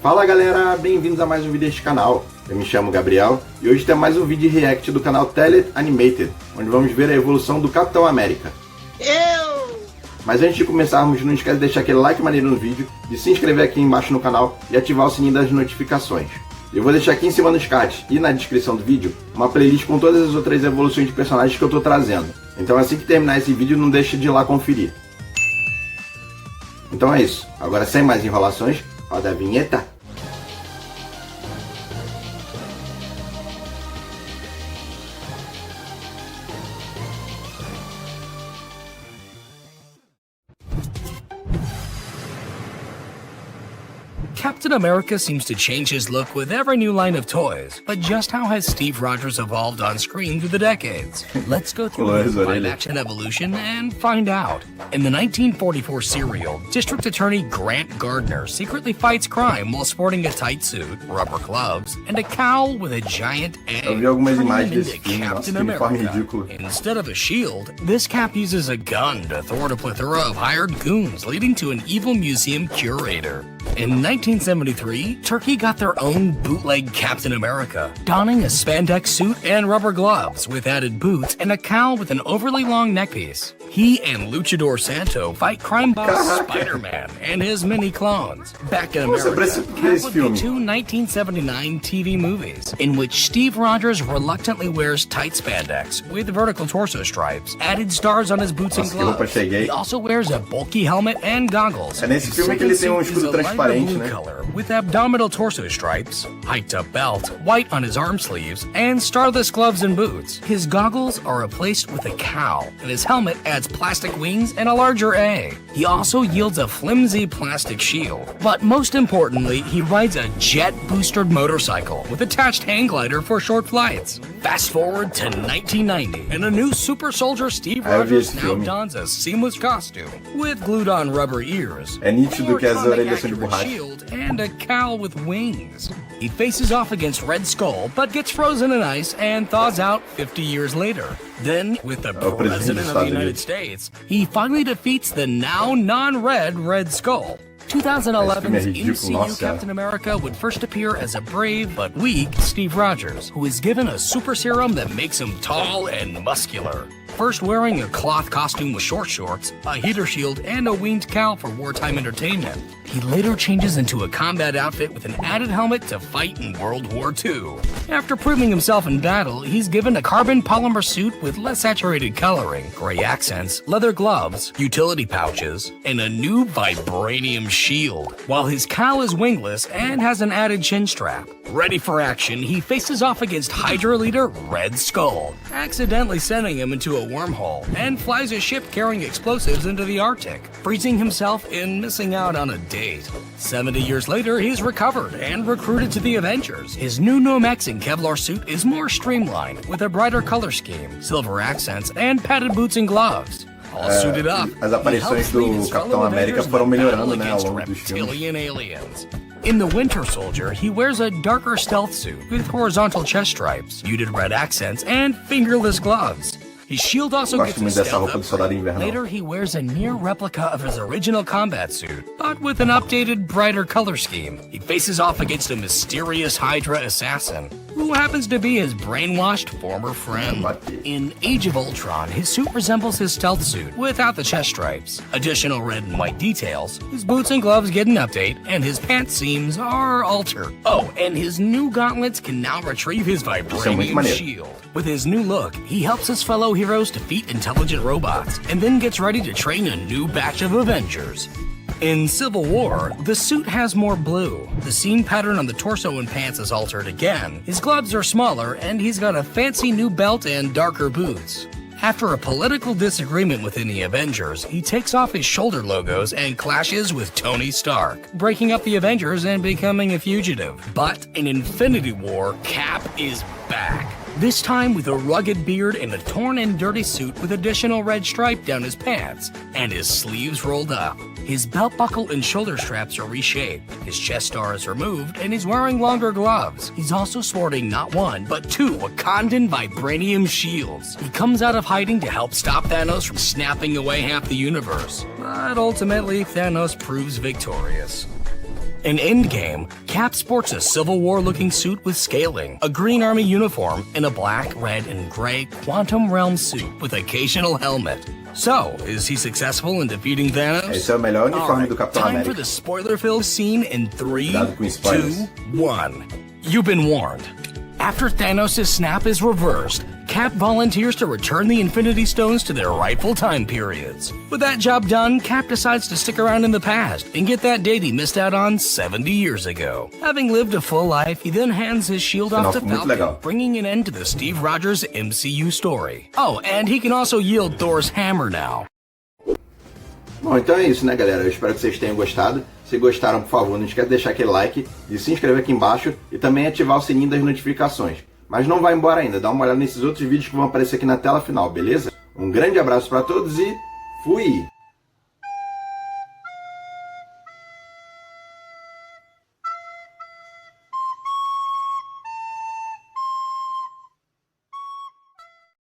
Fala galera, bem-vindos a mais um vídeo deste canal. Eu me chamo Gabriel e hoje tem mais um vídeo react do canal Animated, onde vamos ver a evolução do Capitão América. Mas antes de começarmos, não esquece de deixar aquele like maneiro no vídeo, de se inscrever aqui embaixo no canal e ativar o sininho das notificações. Eu vou deixar aqui em cima nos cards e na descrição do vídeo uma playlist com todas as outras evoluções de personagens que eu tô trazendo. Então assim que terminar esse vídeo, não deixe de ir lá conferir. Então é isso, agora sem mais enrolações, roda a vinheta. Captain America seems to change his look with every new line of toys, but just how has Steve Rogers evolved on screen through the decades? Let's go through his live-action evolution and find out. In the 1944 serial, District Attorney Grant Gardner secretly fights crime while sporting a tight suit, rubber gloves, and a cowl with a giant egg. Eu vi algumas imagens desse filme, nossa, que uniforme ridículo. Instead of a shield, this cap uses a gun to thwart a plethora of hired goons, leading to an evil museum curator. In 1973, Turkey got their own bootleg Captain America, donning a spandex suit and rubber gloves with added boots and a cowl with an overly long neckpiece. He and Luchador Santo fight crime boss Spider-Man and his mini clones. Back in America, Cap would be two 1979 TV movies, in which Steve Rogers reluctantly wears tight spandex with vertical torso stripes, added stars on his boots and gloves. He also wears a bulky helmet and goggles. É nesse filme que ele tem escudo transparente, né? Color, with abdominal torso stripes, hiked-up belt, white on his arm sleeves, and starless gloves and boots. His goggles are replaced with a cowl, and his helmet adds plastic wings and a larger A. He also yields a flimsy plastic shield. But most importantly, he rides a jet-boosted motorcycle with attached hang glider for short flights. Fast forward to 1990, and a new super soldier Steve Rogers now dons a seamless costume with glued-on rubber ears. É nítido que as orelhas são de borracha. And a cowl with wings. He faces off against Red Skull, but gets frozen in ice and thaws out 50 years later. Then, with the President of the United States, he finally defeats the now non-red Red Skull. 2011's MCU Captain America would first appear as a brave but weak Steve Rogers, who is given a super serum that makes him tall and muscular. First wearing a cloth costume with short shorts, a heater shield, and a winged cowl for wartime entertainment, he later changes into a combat outfit with an added helmet to fight in World War II. After proving himself in battle, he's given a carbon polymer suit with less saturated coloring, gray accents, leather gloves, utility pouches, and a new vibranium shield, while his cowl is wingless and has an added chin strap. Ready for action, he faces off against Hydra leader Red Skull, accidentally sending him into a wormhole, and flies a ship carrying explosives into the Arctic, freezing himself and missing out on a date. 70 years later, he's recovered and recruited to the Avengers. His new Nomex and Kevlar suit is more streamlined, with a brighter color scheme, silver accents, and padded boots and gloves. All suited up, as aparições do Capitão América foram melhorando, né, ao longo dos filmes. Aliens. In The Winter Soldier, he wears a darker stealth suit with horizontal chest stripes, muted red accents, and fingerless gloves. His shield also gets a stealth upgrade. Later, he wears a near replica of his original combat suit, but with an updated, brighter color scheme. He faces off against a mysterious Hydra assassin, who happens to be his brainwashed former friend. In Age of Ultron, his suit resembles his stealth suit, without the chest stripes. Additional red and white details, his boots and gloves get an update, and his pant seams are altered. Oh, and his new gauntlets can now retrieve his vibranium shield. With his new look, he helps his fellow heroes defeat intelligent robots, and then gets ready to train a new batch of Avengers. In Civil War, the suit has more blue. The seam pattern on the torso and pants is altered again. His gloves are smaller, and he's got a fancy new belt and darker boots. After a political disagreement within the Avengers, he takes off his shoulder logos and clashes with Tony Stark, breaking up the Avengers and becoming a fugitive. But in Infinity War, Cap is back. This time with a rugged beard and a torn and dirty suit with additional red stripe down his pants, and his sleeves rolled up. His belt buckle and shoulder straps are reshaped, his chest star is removed, and he's wearing longer gloves. He's also sporting not one, but two Wakandan vibranium shields. He comes out of hiding to help stop Thanos from snapping away half the universe, but ultimately Thanos proves victorious. In Endgame, Cap sports a Civil War-looking suit with scaling, a Green Army uniform, and a black, red, and gray Quantum Realm suit with occasional helmet. So, is he successful in defeating Thanos? Esse é o melhor uniforme do Capitão Time América. for the spoiler-filled scene in 3, Cuidado com spoilers. 2, 1. You've been warned. After Thanos' snap is reversed, Cap volunteers to return the Infinity Stones to their rightful time periods. With that job done, Cap decides to stick around in the past and get that date he missed out on 70 years ago. Having lived a full life, he then hands his shield off to Falcon, bringing an end to the Steve Rogers MCU story. Oh, and he can also yield Thor's hammer now. Bom, então é isso, né, galera? Eu espero que vocês tenham gostado. Se gostaram, por favor, não esquece de deixar aquele like, de se inscrever aqui embaixo e também ativar o sininho das notificações. Mas não vai embora ainda, dá uma olhada nesses outros vídeos que vão aparecer aqui na tela final, beleza? Um grande abraço para todos e fui!